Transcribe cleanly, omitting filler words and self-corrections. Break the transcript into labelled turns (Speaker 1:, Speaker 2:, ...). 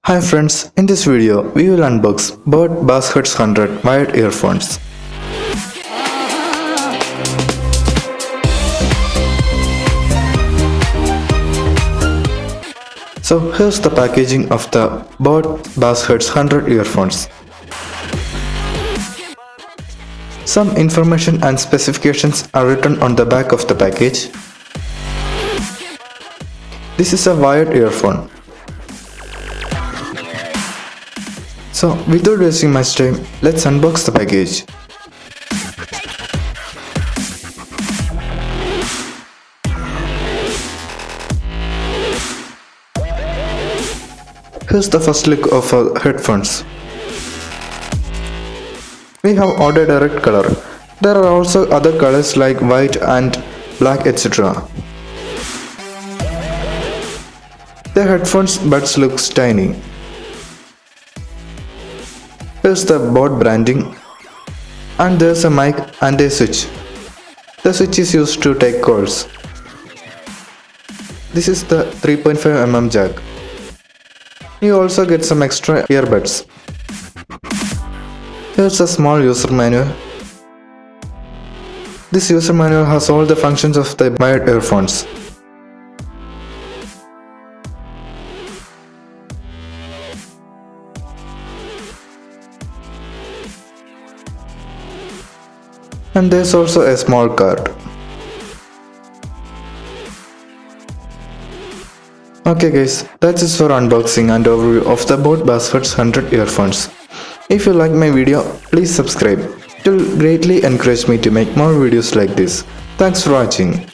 Speaker 1: Hi friends, in this video we will unbox boAt Bass 100 wired earphones. So here's the packaging of the boAt Bass 100 earphones. Some information and specifications are written on the back of the package. This is a wired earphone. So without wasting much time, let's unbox the package. Here's the first look of our headphones. We have ordered a red color. There are also other colors like white and black, etc. The headphones buds looks tiny. Here's the boAt branding, and there's a mic and a switch. The switch is used to take calls. This is the 3.5mm jack. You also get some extra earbuds. Here's a small user manual. This user manual has all the functions of the wired earphones. And there's also a small card. Okay guys, that's it for unboxing and overview of the boAt Bass 100 earphones. If you like my video, please subscribe. It will greatly encourage me to make more videos like this. Thanks for watching.